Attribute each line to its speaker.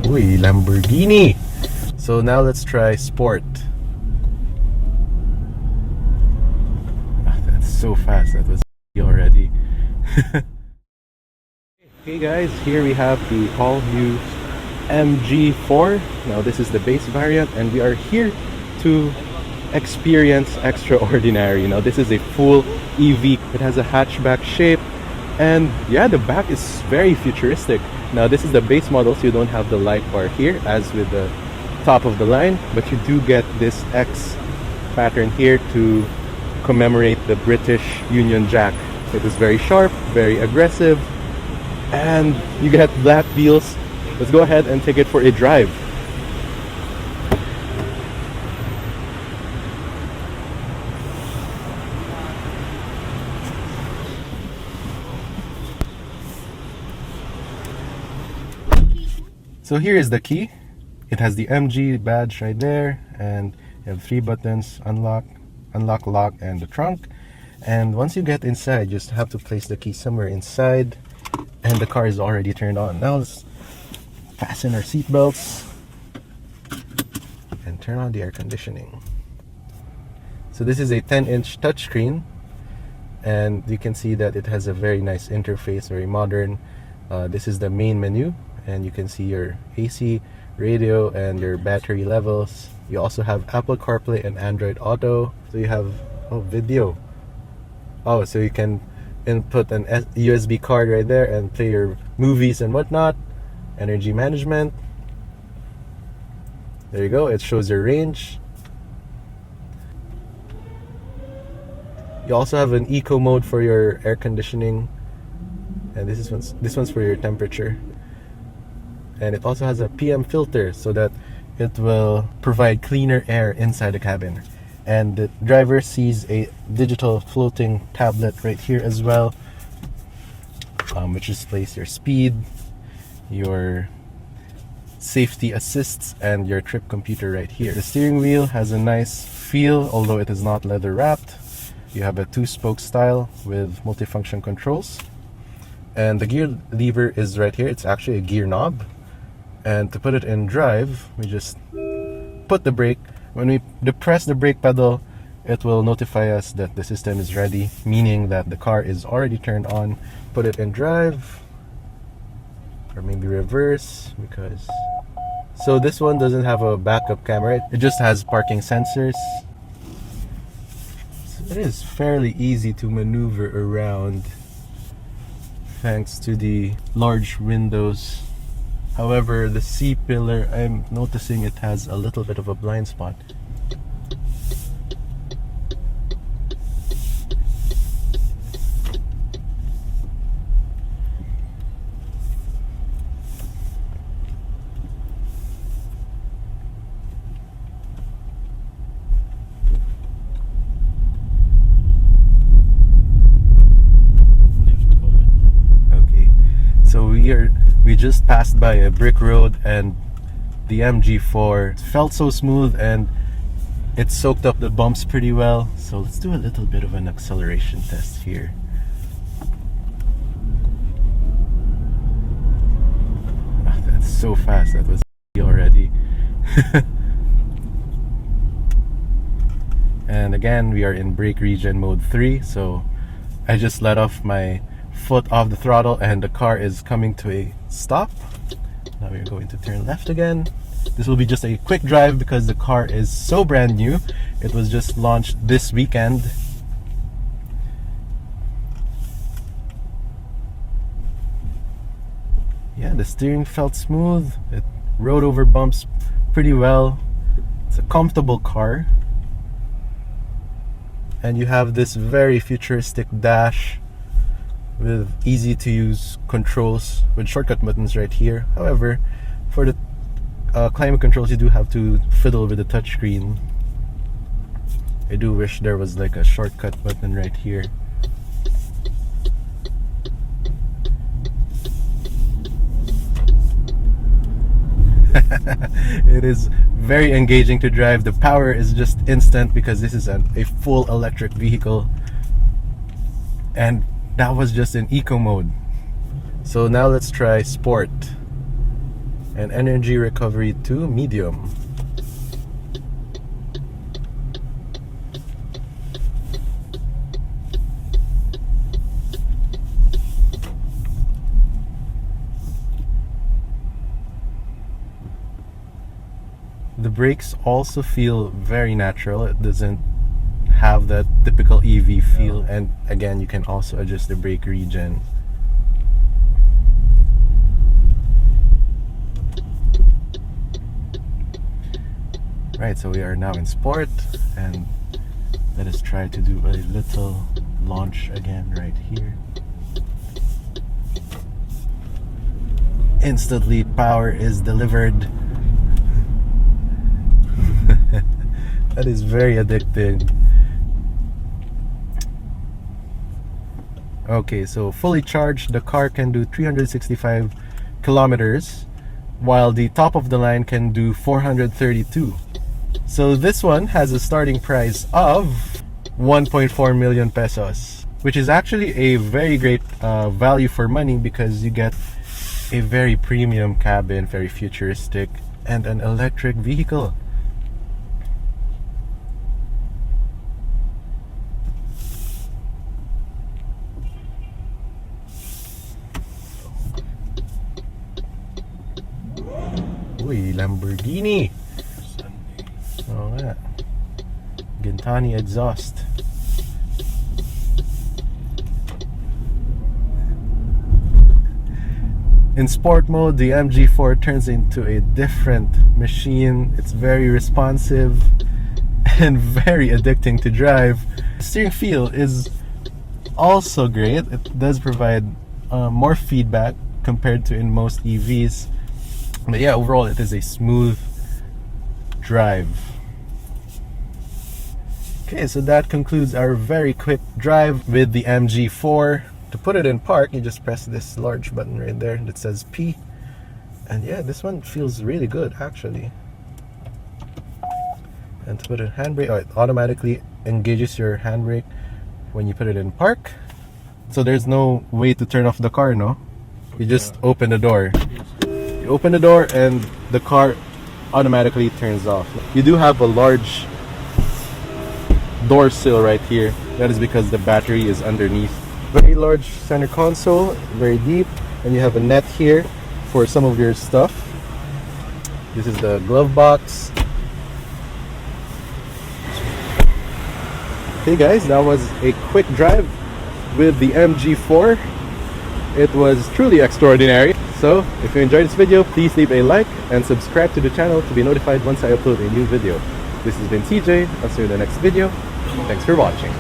Speaker 1: Uy, Lamborghini. So now let's try sport. That's so fast. That was already. Okay guys, here we have the all new MG4. Now this is the base variant and we are here to experience extraordinary. Now this is a full EV. It has a hatchback shape and yeah, the back is very futuristic. Now this is the base model, so you don't have the light bar here as with the top of the line, but you do get this X pattern here to commemorate the British Union Jack. It is very sharp, very aggressive, and you get black wheels. Let's go ahead and take it for a drive. So here is the key. It has the MG badge right there, and you have 3 buttons: unlock, lock, and the trunk. And once you get inside, you just have to place the key somewhere inside, and the car is already turned on. Now let's fasten our seatbelts and turn on the air conditioning. So this is a 10-inch touchscreen, and you can see that it has a very nice interface, very modern. This is the main menu, and you can see your AC, radio, and your battery levels. You also have Apple CarPlay and Android Auto. So you have video. Oh, so you can input an USB card right there and play your movies and whatnot. Energy management. There you go. It shows your range. You also have an eco mode for your air conditioning, and this one's for your temperature. And it also has a PM filter so that it will provide cleaner air inside the cabin. And the driver sees a digital floating tablet right here as well, which displays your speed, your safety assists, and your trip computer right here. The steering wheel has a nice feel, although it is not leather wrapped. You have a 2-spoke style with multifunction controls, and the gear lever is right here. It's actually a gear knob, and to put it in drive, we just put the brake. When we depress the brake pedal, it will notify us that the system is ready, meaning that the car is already turned on. Put it in drive, or maybe reverse, because so this one doesn't have a backup camera. It just has parking sensors. So it is fairly easy to maneuver around thanks to the large windows. However, the C-pillar, I'm noticing it has a little bit of a blind spot. Okay, so we just passed by a brick road, and the MG4 felt so smooth and it soaked up the bumps pretty well. So let's do a little bit of an acceleration test here. That's so fast. That was already. And again, we are in brake regen mode 3, so I just let off my foot off the throttle and the car is coming to a stop. Now we're going to turn left again. This will be just a quick drive because the car is so brand new. It was just launched this weekend. Yeah, the steering felt smooth. It rode over bumps pretty well. It's a comfortable car. And you have this very futuristic dash with easy to use controls with shortcut buttons right here. However, for the climate controls, you do have to fiddle with the touchscreen. I do wish there was like a shortcut button right here. It is very engaging to drive. The power is just instant because this is a full electric vehicle, and that was just in eco mode. So now let's try sport. and energy recovery to medium. The brakes also feel very natural. It doesn't have that typical EV feel, and again, you can also adjust the brake regen. Right, so we are now in sport, and let us try to do a little launch again right here. Instantly, power is delivered. That is very addicting. Okay, so fully charged, the car can do 365 kilometers, while the top of the line can do 432. So this one has a starting price of 1.4 million pesos, which is actually a very great value for money, because you get a very premium cabin, very futuristic, and an electric vehicle. Uy, Lamborghini. Oo nga. Gintani exhaust. In sport mode, the MG4 turns into a different machine. It's very responsive and very addicting to drive. The steering feel is also great. It does provide more feedback compared to in most EVs. But yeah, overall it is a smooth drive. Okay, so that concludes our very quick drive with the MG4. To put it in park, you just press this large button right there that says P. And yeah, this one feels really good actually. And to put it in handbrake, it automatically engages your handbrake when you put it in park. So there's no way to turn off the car, no? You just open the door. You open the door and the car automatically turns off. You do have a large door sill right here. That is because the battery is underneath. Very large center console, very deep, and you have a net here for some of your stuff. This is the glove box. Okay guys, that was a quick drive with the MG4. It was truly extraordinary. So if you enjoyed this video, please leave a like and subscribe to the channel to be notified once I upload a new video. This has been TJ. I'll see you in the next video. Thanks for watching.